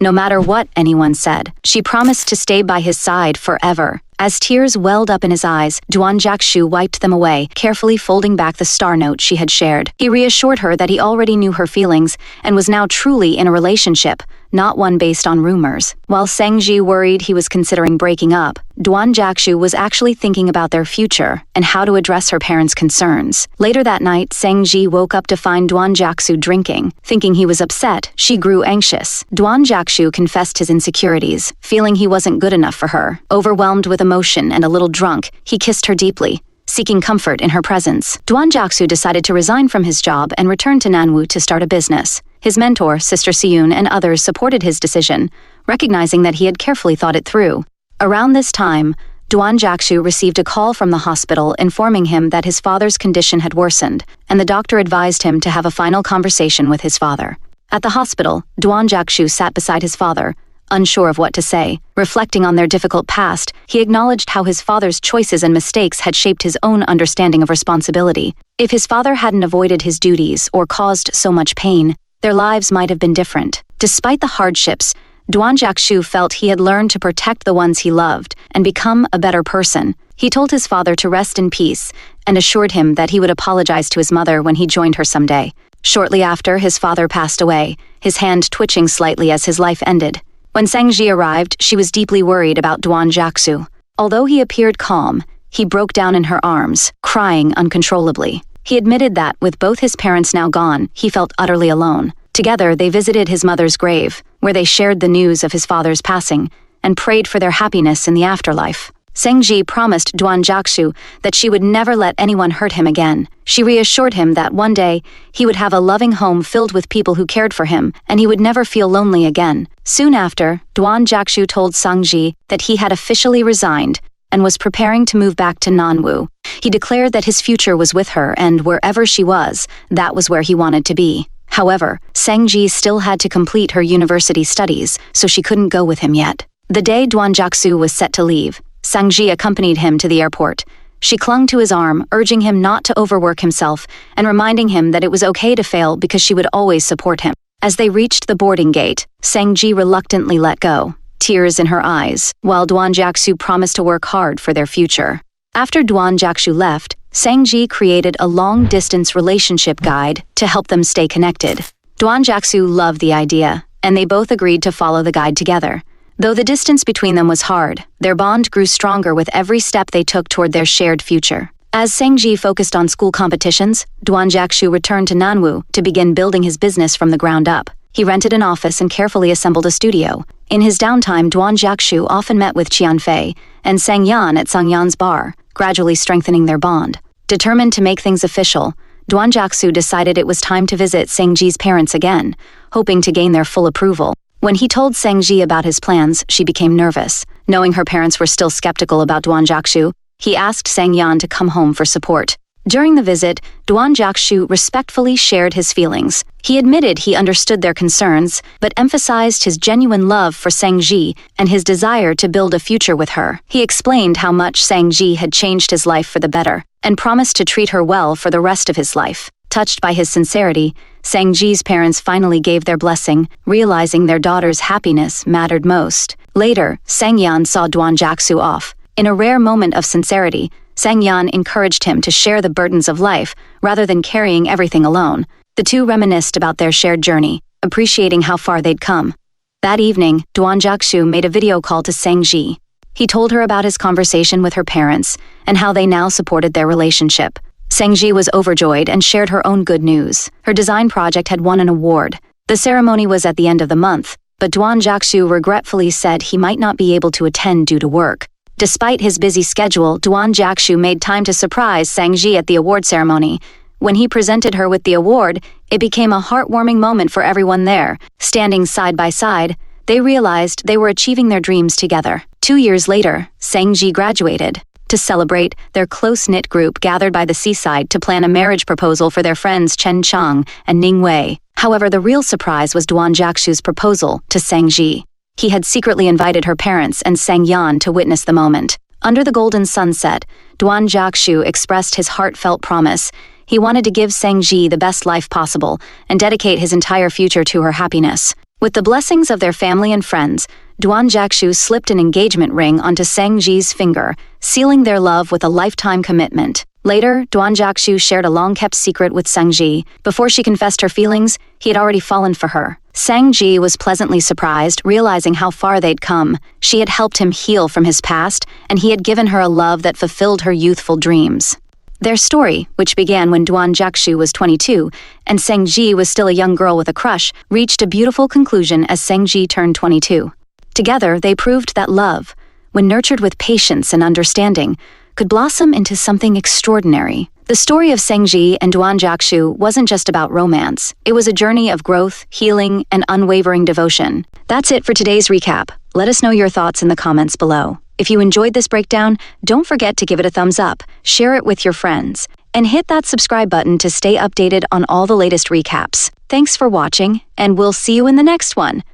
no matter what anyone said. She promised to stay by his side forever. As tears welled up in his eyes, Duan Jiaxu wiped them away, carefully folding back the star note she had shared. He reassured her that he already knew her feelings and was now truly in a relationship, not one based on rumors. While Sengji worried he was considering breaking up, Duan Jiaxu was actually thinking about their future and how to address her parents' concerns. Later that night, Sengji woke up to find Duan Jiaxu drinking. Thinking he was upset, she grew anxious. Duan Jiaxu confessed his insecurities, feeling he wasn't good enough for her. Overwhelmed with emotion and a little drunk, he kissed her deeply, seeking comfort in her presence. Duan Jiaxu decided to resign from his job and return to Nanwu to start a business. His mentor, Sister Siyun, and others supported his decision, recognizing that he had carefully thought it through. Around this time, Duan Jiaxu received a call from the hospital informing him that his father's condition had worsened, and the doctor advised him to have a final conversation with his father. At the hospital, Duan Jiaxu sat beside his father, unsure of what to say. Reflecting on their difficult past, he acknowledged how his father's choices and mistakes had shaped his own understanding of responsibility. If his father hadn't avoided his duties or caused so much pain, their lives might have been different. Despite the hardships, Duan Jiaxu felt he had learned to protect the ones he loved and become a better person. He told his father to rest in peace and assured him that he would apologize to his mother when he joined her someday. Shortly after, his father passed away, his hand twitching slightly as his life ended. When Sengji arrived, she was deeply worried about Duan Jiaxu. Although he appeared calm, he broke down in her arms, crying uncontrollably. He admitted that, with both his parents now gone, he felt utterly alone. Together, they visited his mother's grave, where they shared the news of his father's passing, and prayed for their happiness in the afterlife. Sengji promised Duan Jiaxu that she would never let anyone hurt him again. She reassured him that one day, he would have a loving home filled with people who cared for him, and he would never feel lonely again. Soon after, Duan Jiaxu told Sengji that he had officially resigned and was preparing to move back to Nanwu. He declared that his future was with her, and wherever she was, that was where he wanted to be. However, Sengji still had to complete her university studies, so she couldn't go with him yet. The day Duan Jiaxu was set to leave, Sengji accompanied him to the airport. She clung to his arm, urging him not to overwork himself and reminding him that it was okay to fail because she would always support him. As they reached the boarding gate, Sengji reluctantly let go, tears in her eyes, while Duan Jiaxu promised to work hard for their future. After Duan Jiaxu left, Sengji created a long-distance relationship guide to help them stay connected. Duan Jiaxu loved the idea, and they both agreed to follow the guide together. Though the distance between them was hard, their bond grew stronger with every step they took toward their shared future. As Sengji focused on school competitions, Duan Jiaxu returned to Nanwu to begin building his business from the ground up. He rented an office and carefully assembled a studio. In his downtime, Duan Jiaxu often met with Qianfei and Sang Yan at Sang Yan's bar, gradually strengthening their bond. Determined to make things official, Duan Jiaxu decided it was time to visit Sengji's parents again, hoping to gain their full approval. When he told Sengji about his plans, she became nervous. Knowing her parents were still skeptical about Duan Jiaxu, he asked Sang Yan to come home for support. During the visit, Duan Jiaxu respectfully shared his feelings. He admitted he understood their concerns, but emphasized his genuine love for Sengji and his desire to build a future with her. He explained how much Sengji had changed his life for the better, and promised to treat her well for the rest of his life. Touched by his sincerity, Sengji's parents finally gave their blessing, realizing their daughter's happiness mattered most. Later, Sang Yan saw Duan Jiaxu off. In a rare moment of sincerity, Sang Yan encouraged him to share the burdens of life rather than carrying everything alone. The two reminisced about their shared journey, appreciating how far they'd come. That evening, Duan Jiaxu made a video call to Sengji. He told her about his conversation with her parents and how they now supported their relationship. Sengji was overjoyed and shared her own good news. Her design project had won an award. The ceremony was at the end of the month, but Duan Jiaxu regretfully said he might not be able to attend due to work. Despite his busy schedule, Duan Jiaxu made time to surprise Sengji at the award ceremony. When he presented her with the award, it became a heartwarming moment for everyone there. Standing side by side, they realized they were achieving their dreams together. 2 years later, Sengji graduated. To celebrate, their close-knit group gathered by the seaside to plan a marriage proposal for their friends Chen Chang and Ning Wei. However, the real surprise was Duan Jiaxu's proposal to Sengji. He had secretly invited her parents and Sang Yan to witness the moment. Under the golden sunset, Duan Jiaxu expressed his heartfelt promise. He wanted to give Sengji the best life possible and dedicate his entire future to her happiness. With the blessings of their family and friends, Duan Jiaxu slipped an engagement ring onto Seng Ji's finger, sealing their love with a lifetime commitment. Later, Duan Jiaxu shared a long-kept secret with Seng Ji. Before she confessed her feelings, he had already fallen for her. Seng Ji was pleasantly surprised, realizing how far they'd come. She had helped him heal from his past, and he had given her a love that fulfilled her youthful dreams. Their story, which began when Duan Jiaxu was 22 and Seng Ji was still a young girl with a crush, reached a beautiful conclusion as Seng Ji turned 22. Together, they proved that love, when nurtured with patience and understanding, could blossom into something extraordinary. The story of Seng Ji and Duan Jiaxu wasn't just about romance. It was a journey of growth, healing, and unwavering devotion. That's it for today's recap. Let us know your thoughts in the comments below. If you enjoyed this breakdown, don't forget to give it a thumbs up, share it with your friends, and hit that subscribe button to stay updated on all the latest recaps. Thanks for watching, and we'll see you in the next one.